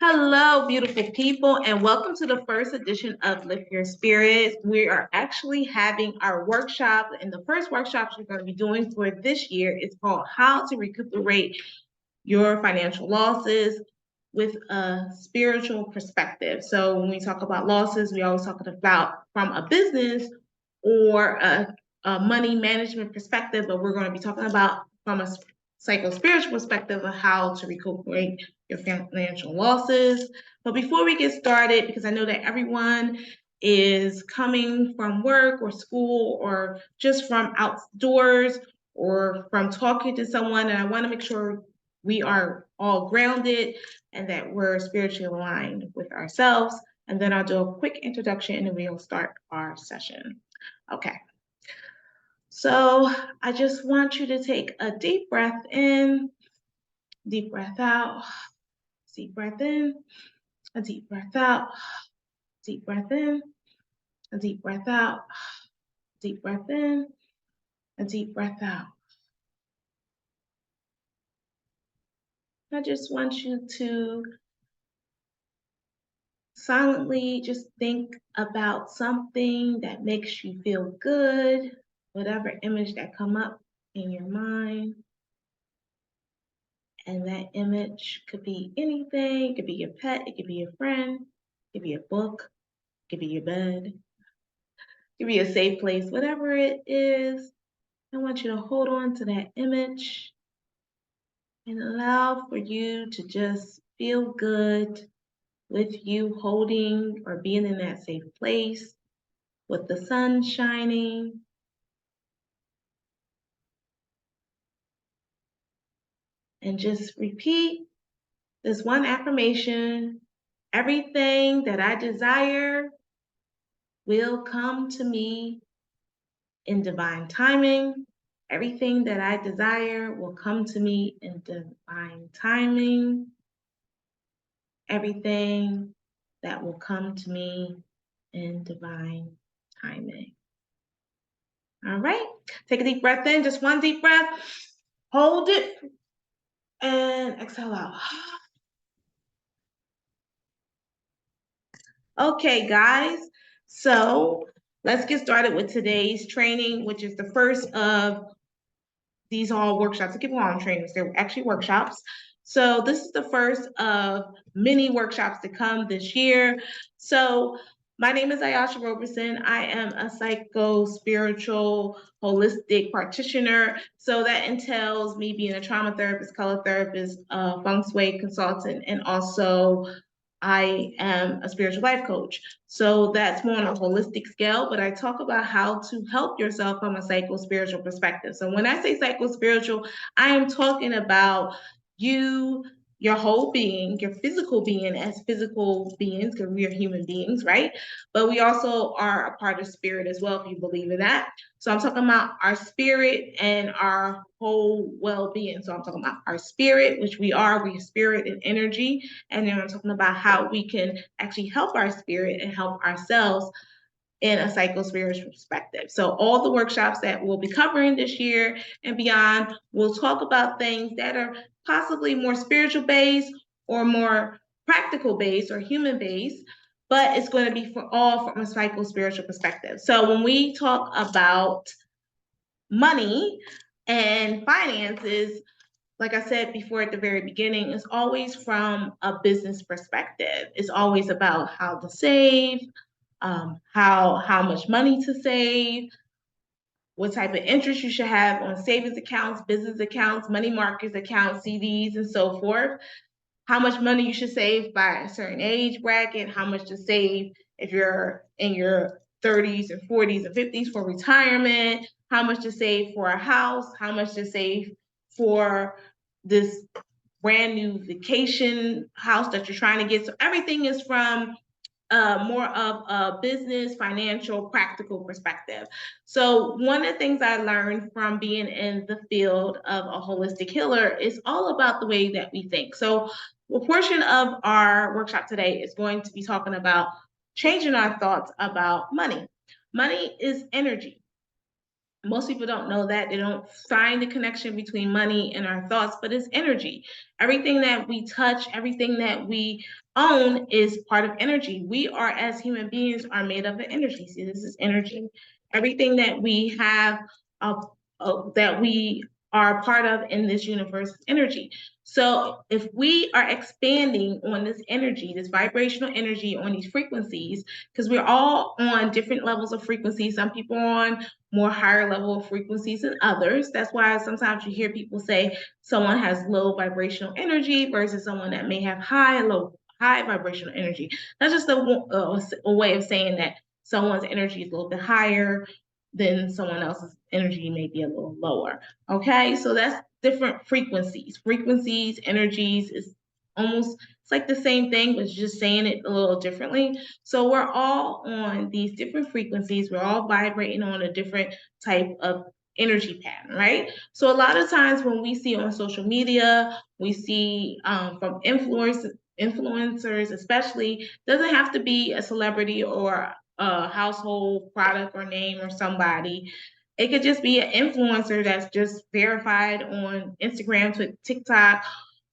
Hello, beautiful people, and welcome to the first edition of Lift Your Spirits. We are actually having our workshop, and the first workshop we're going to be doing for this year is called How to Recuperate Your Financial Losses with a Spiritual Perspective. So when we talk about losses, we always talk about from a business or a money management perspective, but we're going to be talking about from a psycho-spiritual perspective of how to recuperate your financial losses. But before we get started, because I know that everyone is coming from work or school or just from outdoors or from talking to someone, and I want to make sure we are all grounded and that we're spiritually aligned with ourselves. And then I'll do a quick introduction and then we'll start our session. Okay. So I just want you to take a deep breath in, deep breath out, deep breath in, a deep breath out, deep breath in, a deep breath out, deep breath in, a deep breath out. I just want you to silently just think about something that makes you feel good, whatever image that come up in your mind. And that image could be anything. It could be your pet, it could be your friend, it could be a book, it could be your bed, it could be a safe place, whatever it is. I want you to hold on to that image and allow for you to just feel good with you holding or being in that safe place with the sun shining. And just repeat this one affirmation. Everything that I desire will come to me in divine timing. Everything that I desire will come to me in divine timing. Everything that will come to me in divine timing. All right, take a deep breath in, just one deep breath. Hold it and exhale out. Okay, guys, so let's get started with today's training, which is the first of these all workshops. I keep on trainings, they're actually workshops. So this is the first of many workshops to come this year. So my name is Ayasha Roberson. I am a psycho-spiritual holistic practitioner. So that entails me being a trauma therapist, color therapist, feng shui consultant, and also I am a spiritual life coach. So that's more on a holistic scale, but I talk about how to help yourself from a psycho-spiritual perspective. So when I say psycho-spiritual, I am talking about you, your whole being, your physical being as physical beings, because we are human beings, right? But we also are a part of spirit as well, if you believe in that. So I'm talking about our spirit and our whole well-being. So I'm talking about our spirit, which we are spirit and energy. And then I'm talking about how we can actually help our spirit and help ourselves in a psycho-spiritual perspective. So all the workshops that we'll be covering this year and beyond, we'll talk about things that are possibly more spiritual based or more practical based or human based, but it's going to be for all from a psycho-spiritual perspective. So when we talk about money and finances, like I said before at the very beginning, it's always from a business perspective. It's always about how to save, how much money to save, what type of interest you should have on savings accounts, business accounts, money markets accounts, CDs, and so forth. How much money you should save by a certain age bracket, how much to save if you're in your 30s and 40s and 50s for retirement, how much to save for a house, how much to save for this brand new vacation house that you're trying to get. So everything is from more of a business, financial, practical perspective. So one of the things I learned from being in the field of a holistic healer is all about the way that we think. So a portion of our workshop today is going to be talking about changing our thoughts about money. Money is energy. Most people don't know that. They don't find the connection between money and our thoughts, but it's energy. Everything that we touch, everything that we own is part of energy. We are, as human beings, are made up of energy. See, this is energy. Everything that we have, uh, that we are part of in this universe is energy. So if we are expanding on this energy, this vibrational energy on these frequencies, because we're all on different levels of frequency. Some people are on more higher level of frequencies than others. That's why sometimes you hear people say someone has low vibrational energy versus someone that may have high vibrational energy. That's just a way of saying that someone's energy is a little bit higher than someone else's energy may be a little lower. Okay, so that's different frequencies. Frequencies, energies is almost, it's like the same thing, but just saying it a little differently. So we're all on these different frequencies. We're all vibrating on a different type of energy pattern, right? So a lot of times when we see on social media, we see from influencers, especially, doesn't have to be a celebrity or a household product or name or somebody. It could just be an influencer that's just verified on Instagram, TikTok,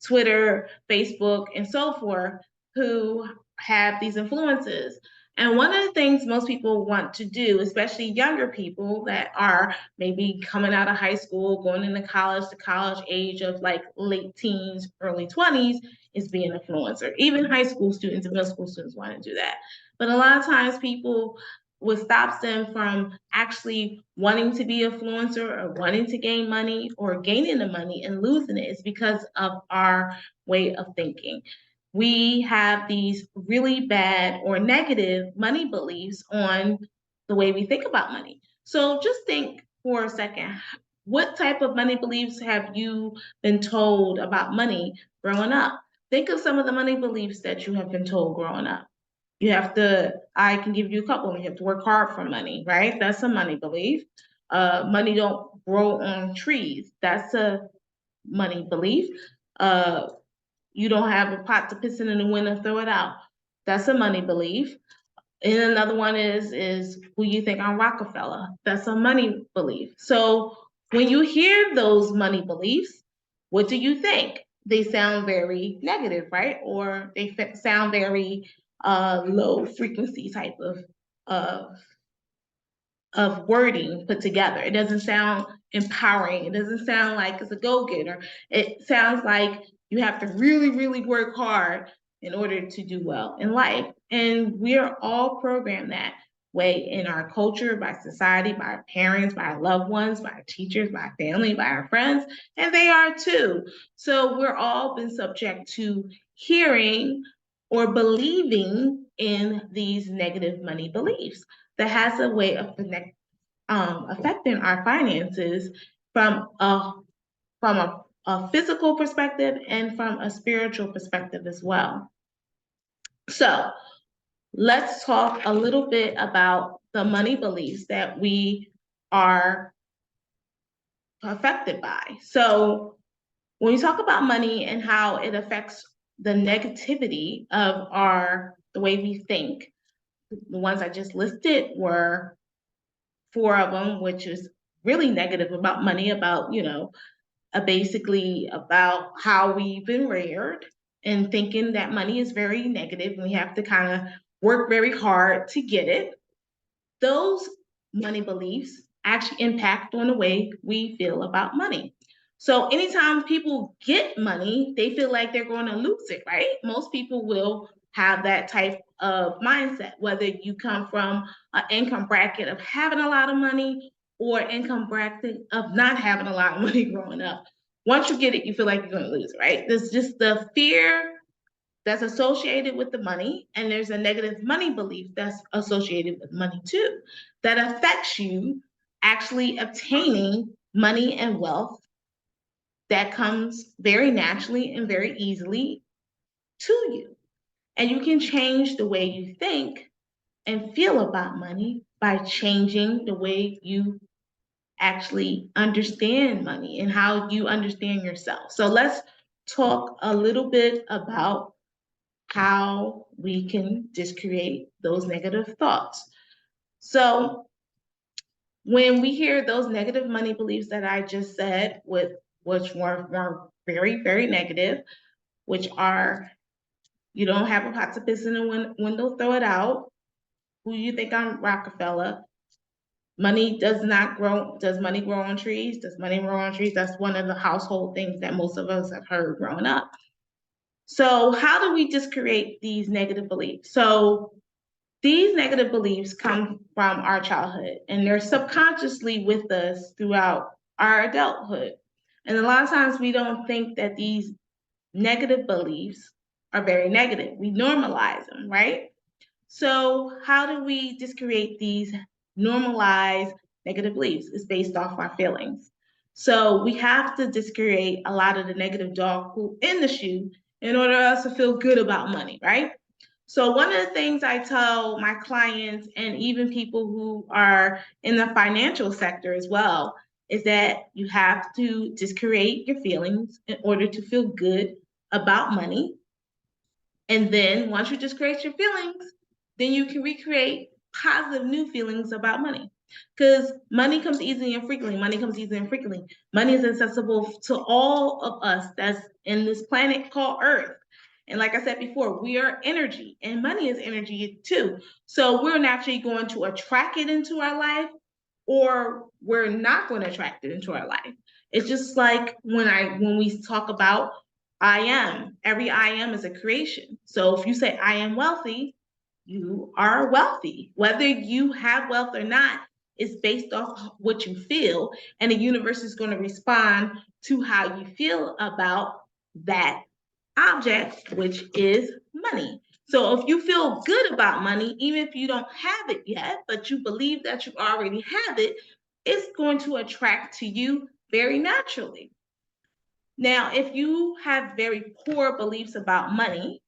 Twitter, Facebook, and so forth, who have these influences. And one of the things most people want to do, especially younger people that are maybe coming out of high school, going into college, the college age of like late teens, early 20s, is be an influencer. Even high school students and middle school students want to do that. But a lot of times people, what stops them from actually wanting to be an influencer or wanting to gain money or gaining the money and losing it is because of our way of thinking. We have these really bad or negative money beliefs on the way we think about money. So just think for a second, what type of money beliefs have you been told about money growing up? Think of some of the money beliefs that you have been told growing up. You have to, I can give you a couple. You have to work hard for money, right? That's a money belief. Money don't grow on trees. That's a money belief. Uh, you don't have a pot to piss in the wind and throw it out. That's a money belief. And another one is who you think I'm Rockefeller. That's a money belief. So when you hear those money beliefs, what do you think? They sound very negative, right? Or they sound very low frequency type uh, of wording put together. It doesn't sound empowering. It doesn't sound like it's a go-getter. It sounds like you have to really, really work hard in order to do well in life. And we're all programmed that way in our culture, by society, by our parents, by our loved ones, by our teachers, by our family, by our friends, and they are too. So we're all been subject to hearing or believing in these negative money beliefs that has a way of affecting our finances from a physical perspective and from a spiritual perspective as well. So let's talk a little bit about the money beliefs that we are affected by. So when we talk about money and how it affects the negativity of the way we think, the ones I just listed were four of them, which is really negative about money, about, basically about how we've been reared and thinking that money is very negative and we have to kind of work very hard to get it. Those money beliefs actually impact on the way we feel about money. So anytime people get money, they feel like they're going to lose it, right? Most people will have that type of mindset, whether you come from an income bracket of having a lot of money or income bracket of not having a lot of money growing up. Once you get it, you feel like you're going to lose it, right? There's just the fear that's associated with the money, and there's a negative money belief that's associated with money too, that affects you actually obtaining money and wealth that comes very naturally and very easily to you. And you can change the way you think and feel about money by changing the way you actually understand money and how you understand yourself. So let's talk a little bit about how we can discreate those negative thoughts. So when we hear those negative money beliefs that I just said, which were very, very negative, which are you don't have a pot to piss in the window, throw it out. Who you think I'm Rockefeller? Money does not grow. Does money grow on trees? Does money grow on trees? That's one of the household things that most of us have heard growing up. So how do we just create these negative beliefs? So these negative beliefs come from our childhood and they're subconsciously with us throughout our adulthood. And a lot of times we don't think that these negative beliefs are very negative. We normalize them, right? So how do we just create these normalized negative beliefs? It's based off our feelings. So we have to just create a lot of the negative dog poop in the shoe in order for us to feel good about money, right? So one of the things I tell my clients and even people who are in the financial sector as well is that you have to just create your feelings in order to feel good about money. And then once you just create your feelings, then you can recreate positive new feelings about money. Because money comes easily and frequently. Money comes easily and frequently. Money is accessible to all of us that's in this planet called Earth. And like I said before, we are energy and money is energy too. So we're naturally going to attract it into our life or we're not going to attract it into our life. It's just like when we talk about I am. Every I am is a creation. So if you say I am wealthy, you are wealthy. Whether you have wealth or not is based off what you feel, and the universe is going to respond to how you feel about that object, which is money. So if you feel good about money, even if you don't have it yet, but you believe that you already have it, it's going to attract to you very naturally. Now, if you have very poor beliefs about money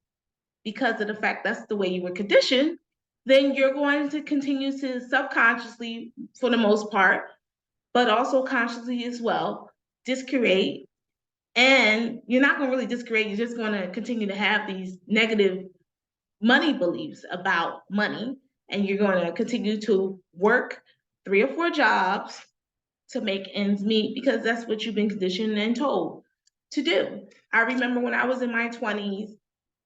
because of the fact that's the way you were conditioned, then you're going to continue to subconsciously, for the most part, but also consciously as well, discreate. And you're not going to really discreate, you're just going to continue to have these negative money beliefs about money. And you're going to continue to work 3 or 4 jobs to make ends meet because that's what you've been conditioned and told to do. I remember when I was in my 20s,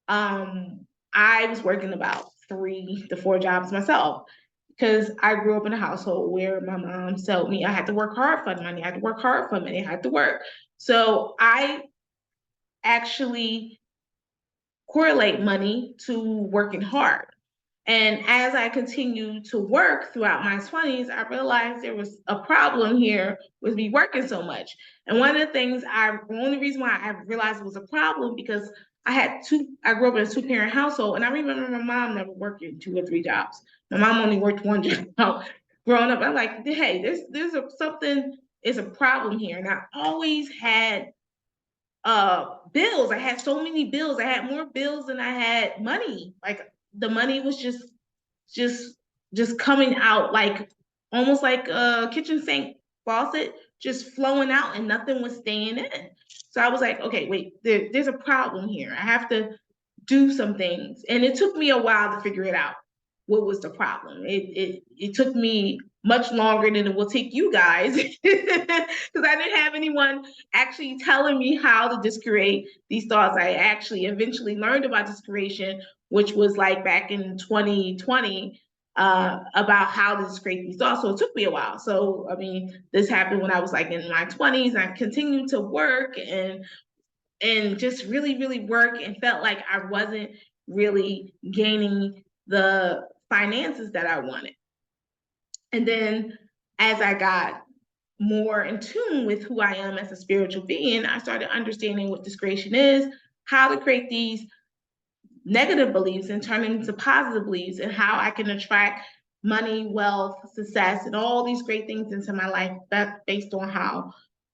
I was working about 3 to 4 jobs myself because I grew up in a household where my mom told me I had to work hard for money. I had to work hard for money. I had to work. So I actually correlate money to working hard. And as I continued to work throughout my 20s, I realized there was a problem here with me working so much. And one of the things the only reason why I realized it was a problem because I grew up in a 2-parent household, and I remember my mom never working 2 or 3 jobs. My mom only worked 1 job growing up. I'm like, hey, something is a problem here. And I always had bills. I had so many bills. I had more bills than I had money. Like the money was just coming out like almost like a kitchen sink faucet just flowing out and nothing was staying in. So I was like, okay, wait, there's a problem here. I have to do some things. And it took me a while to figure it out. What was the problem? It took me much longer than it will take you guys because I didn't have anyone actually telling me how to just create these thoughts. I actually eventually learned about this creation, which was like back in 2020, about how to just create these thoughts. So it took me a while. So I mean, this happened when I was like in my 20s. I continued to work and just really, really work and felt like I wasn't really gaining the finances that I wanted. And then as I got more in tune with who I am as a spiritual being, I started understanding what this creation is, how to create these negative beliefs and turn them into positive beliefs, and how I can attract money, wealth, success, and all these great things into my life based on how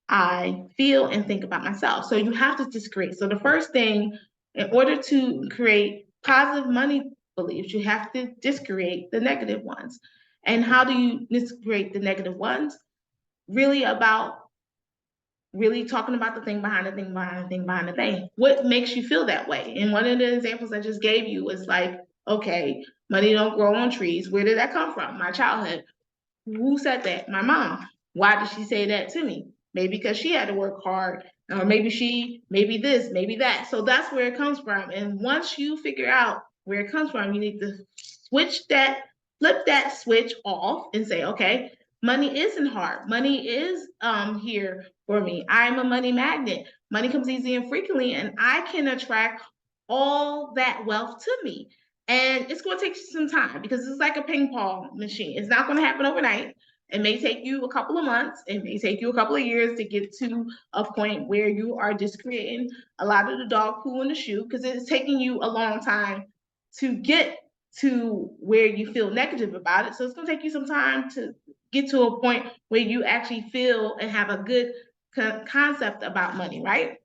I feel and think about myself. So you have to just create. So the first thing, in order to create positive money beliefs, you have to discreate the negative ones. And how do you discreate the negative ones? Really about really talking about the thing behind the thing behind the thing behind the thing. What makes you feel that way? And one of the examples I just gave you was like, okay, money don't grow on trees. Where did that come from? My childhood. Who said that? My mom. Why did she say that to me? Maybe because she had to work hard, or maybe this, maybe that. So that's where it comes from. And once you figure out where it comes from, you need to flip that switch off and say, okay, money isn't hard. Money is here for me. I'm a money magnet. Money comes easy and frequently, and I can attract all that wealth to me. And it's going to take you some time because it's like a ping pong machine. It's not going to happen overnight. It may take you a couple of months. It may take you a couple of years to get to a point where you are just creating a lot of the dog poo in the shoe, because it's taking you a long time to get to where you feel negative about it. So it's going to take you some time to get to a point where you actually feel and have a good concept about money, right?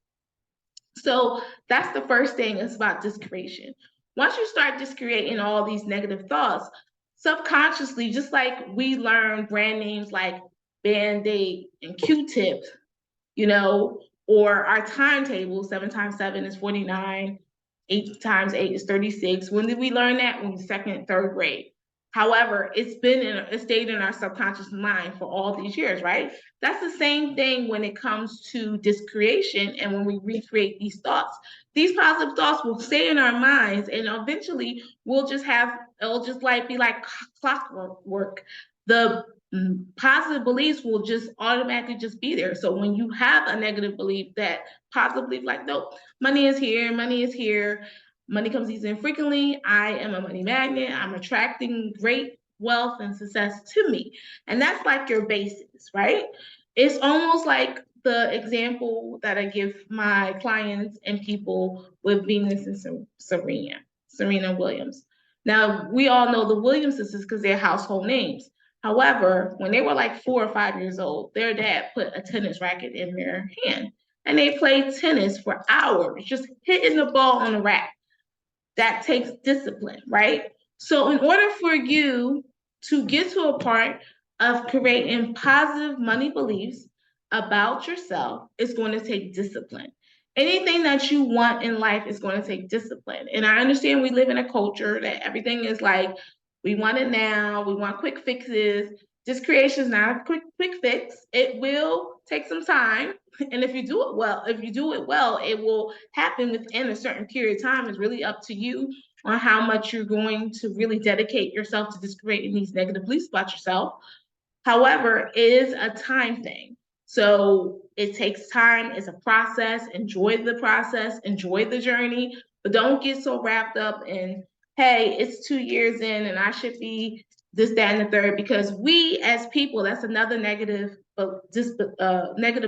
So that's the first thing. It's about discretion. Once you start discreating all these negative thoughts, subconsciously, just like we learn brand names like Band-Aid and Q-Tip, or our timetable, 7 times 7 is 49, 8 times 8 is 36. When did we learn that? When we second, third grade. However, it stayed in our subconscious mind for all these years, right? That's the same thing when it comes to discreation and when we recreate these thoughts. These positive thoughts will stay in our minds, and eventually it'll just be like clockwork. The positive beliefs will just automatically just be there. So when you have a negative belief, that positive belief, like, nope, money is here, money comes easy and frequently, I am a money magnet, I'm attracting great wealth and success to me. And that's like your basis, right? It's almost like the example that I give my clients and people with Venus and Serena Williams. Now, we all know the Williams sisters because they're household names. However, when they were like 4 or 5 years old, their dad put a tennis racket in their hand and they played tennis for hours, just hitting the ball on the rack. That takes discipline, right? So, in order for you to get to a part of creating positive money beliefs about yourself, it's going to take discipline. Anything that you want in life is going to take discipline. And I understand we live in a culture that everything is like, we want it now, we want quick fixes. This creation is not a quick fix. It will take some time. And if you do it well, it will happen within a certain period of time. It's really up to you on how much you're going to really dedicate yourself to just creating these negative beliefs about yourself. However, it is a time thing. So it takes time. It's a process. Enjoy the process, enjoy the journey, but don't get so wrapped up in, hey, it's 2 years in and I should be this, that, and the third, because we as people, that's another negative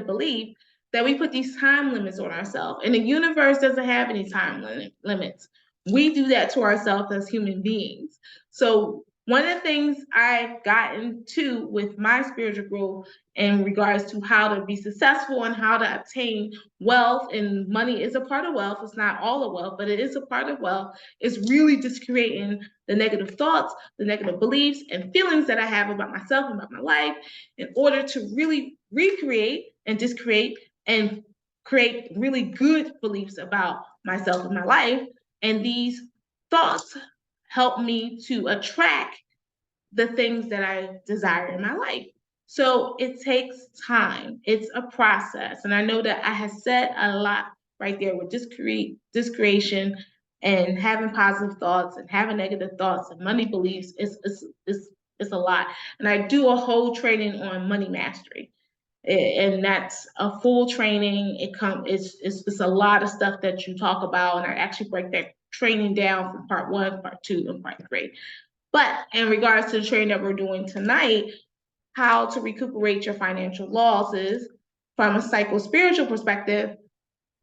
belief, that we put these time limits on ourselves. And the universe doesn't have any time limits. We do that to ourselves as human beings. So one of the things I've gotten to with my spiritual growth in regards to how to be successful and how to obtain wealth, and money is a part of wealth, it's not all of wealth, but it is a part of wealth, is really just creating the negative thoughts, the negative beliefs and feelings that I have about myself and about my life, in order to really recreate and discreate and create really good beliefs about myself and my life. And these thoughts help me to attract the things that I desire in my life. So it takes time. It's a process. And I know that I have said a lot right there with discreation and having positive thoughts and having negative thoughts and money beliefs. It's a lot. And I do a whole training on money mastery. And that's a full training. It's a lot of stuff that you talk about. And I actually break that training down from part 1, part 2, and part 3. But in regards to the training that we're doing tonight, how to recuperate your financial losses from a psycho-spiritual perspective,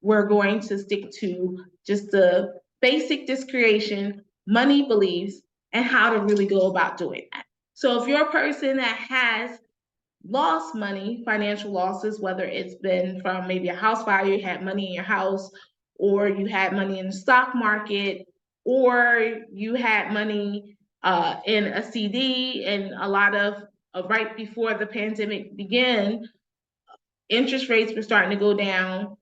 we're going to stick to just the basic discretion, money beliefs, and how to really go about doing that. So if you're a person that has lost money, financial losses, whether it's been from maybe a house fire, you had money in your house, or you had money in the stock market, or you had money in a CD, and a lot of right before the pandemic began, interest rates were starting to go down.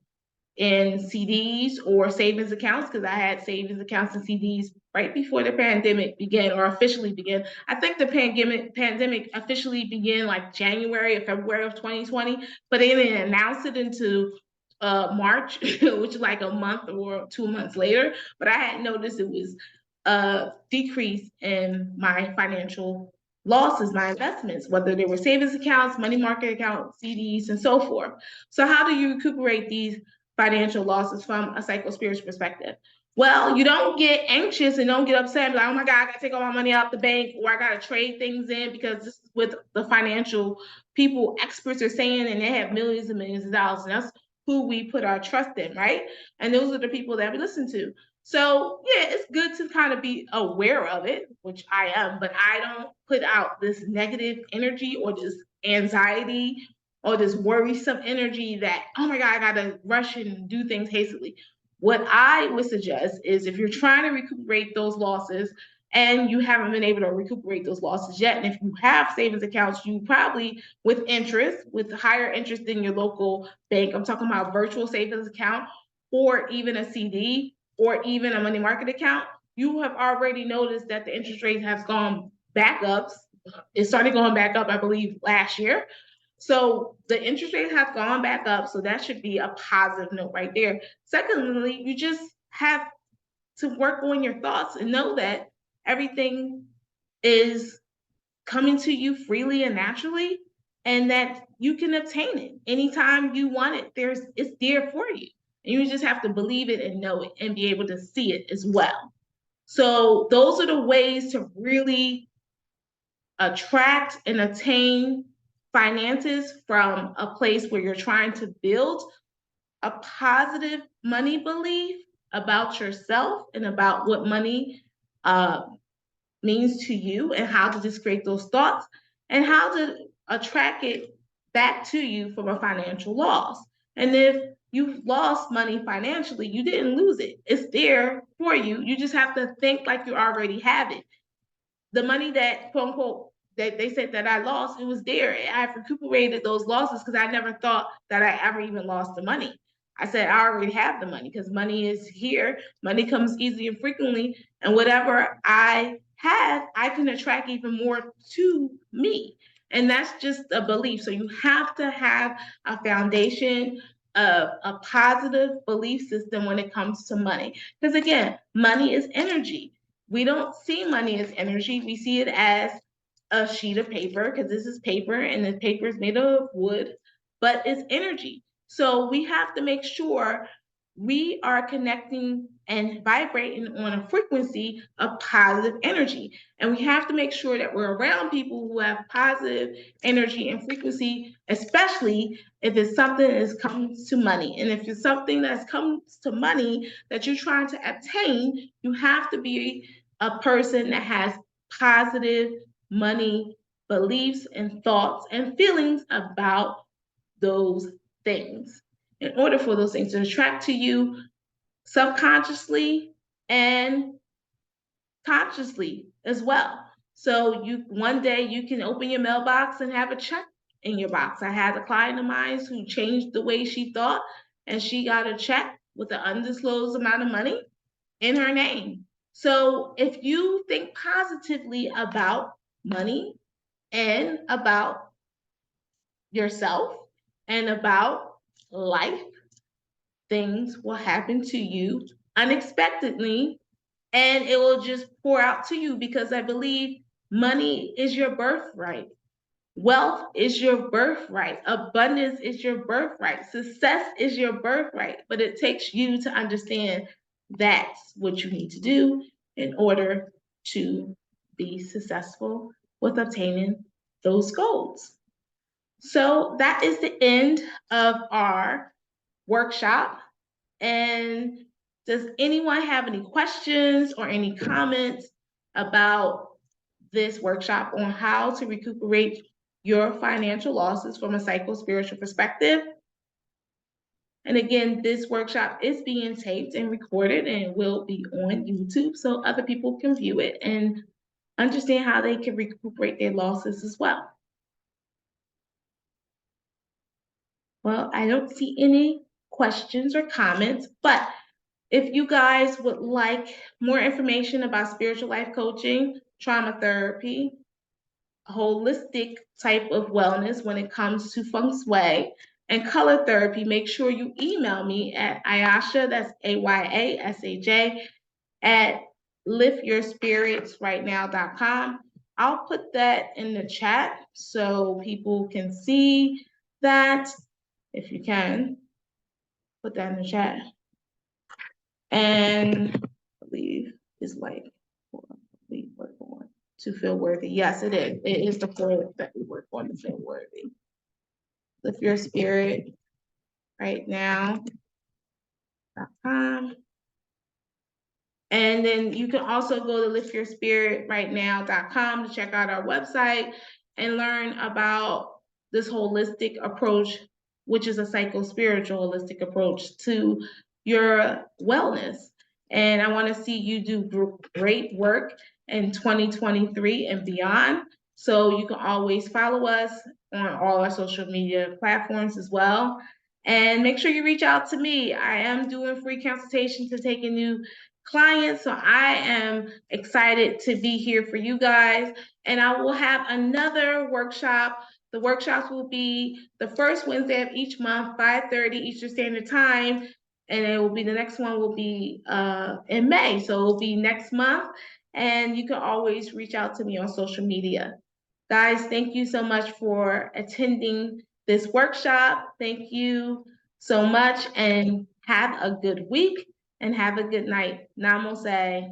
in CDs or savings accounts, because I had savings accounts and CDs right before the pandemic began or officially began. I think the pandemic officially began like January or February of 2020, but they didn't announce it into March, which is like a month or 2 months later. But I had noticed it was a decrease in my financial losses, my investments, whether they were savings accounts, money market accounts, CDs, and so forth. So how do you recuperate these financial losses from a psycho-spiritual perspective? Well, you don't get anxious and don't get upset, like, oh my God, I gotta take all my money out the bank, or I gotta trade things in, because this is what the financial people, experts are saying, and they have millions and millions of dollars. And that's who we put our trust in, right? And those are the people that we listen to. So yeah, it's good to kind of be aware of it, which I am, but I don't put out this negative energy or this anxiety or this worrisome energy that, oh my God, I gotta rush and do things hastily. What I would suggest is, if you're trying to recuperate those losses and you haven't been able to recuperate those losses yet, and if you have savings accounts, you probably, with interest, with higher interest than your local bank, I'm talking about virtual savings account, or even a CD, or even a money market account, you have already noticed that the interest rate has gone back up. It started going back up, I believe, last year. So the interest rate has gone back up. So that should be a positive note right there. Secondly, you just have to work on your thoughts and know that everything is coming to you freely and naturally, and that you can obtain it anytime you want it. It's there for you. And you just have to believe it and know it and be able to see it as well. So those are the ways to really attract and attain finances from a place where you're trying to build a positive money belief about yourself and about what money uh, means to you, and how to just create those thoughts and how to attract it back to you from a financial loss. And if you've lost money financially, you didn't lose it. It's there for you. You just have to think like you already have it. The money that, quote unquote, that they said that I lost, it was there. I've recuperated those losses because I never thought that I ever even lost the money. I said I already have the money because money is here. Money comes easily and frequently, and whatever I have, I can attract even more to me. And that's just a belief. So you have to have a foundation of a positive belief system when it comes to money. Because again, money is energy. We don't see money as energy. We see it as a sheet of paper, because this is paper and the paper is made of wood, but it's energy. So we have to make sure we are connecting and vibrating on a frequency of positive energy. And we have to make sure that we're around people who have positive energy and frequency, especially if it's something that comes to money. And if it's something that comes to money that you're trying to obtain, you have to be a person that has positive money beliefs and thoughts and feelings about those things, in order for those things to attract to you subconsciously and consciously as well. So you, one day you can open your mailbox and have a check in your box. I had a client of mine who changed the way she thought, and she got a check with an undisclosed amount of money in her name. So if you think positively about money and about yourself and about life, things will happen to you unexpectedly, and it will just pour out to you, because I believe money is your birthright. Wealth is your birthright. Abundance is your birthright. Success is your birthright. But it takes you to understand that's what you need to do in order to be successful with obtaining those goals. So that is the end of our workshop. And does anyone have any questions or any comments about this workshop on how to recuperate your financial losses from a psycho-spiritual perspective? And again, this workshop is being taped and recorded and will be on YouTube so other people can view it and understand how they can recuperate their losses as well. Well, I don't see any questions or comments. But if you guys would like more information about spiritual life coaching, trauma therapy, holistic type of wellness when it comes to feng shui and color therapy, make sure you email me at Ayasha, that's AYASHA, at liftyourspiritsrightnow.com. I'll put that in the chat so people can see that. If you can, put that in the chat. And I believe is like, we work on to feel worthy. Yes, it is. It is the core that we work on to feel worthy. Lift your spirit right now.com. And then you can also go to liftyourspiritrightnow.com to check out our website and learn about this holistic approach, which is a psycho-spiritual holistic approach to your wellness. And I want to see you do great work in 2023 and beyond. So you can always follow us on all our social media platforms as well. And make sure you reach out to me. I am doing free consultations to take a new clients. So I am excited to be here for you guys. And I will have another workshop. The workshops will be the first Wednesday of each month, 5:30 Eastern Standard Time. And it will be the next one will be in May. So it will be next month. And you can always reach out to me on social media. Guys, thank you so much for attending this workshop. Thank you so much and have a good week and have a good night. Namaste.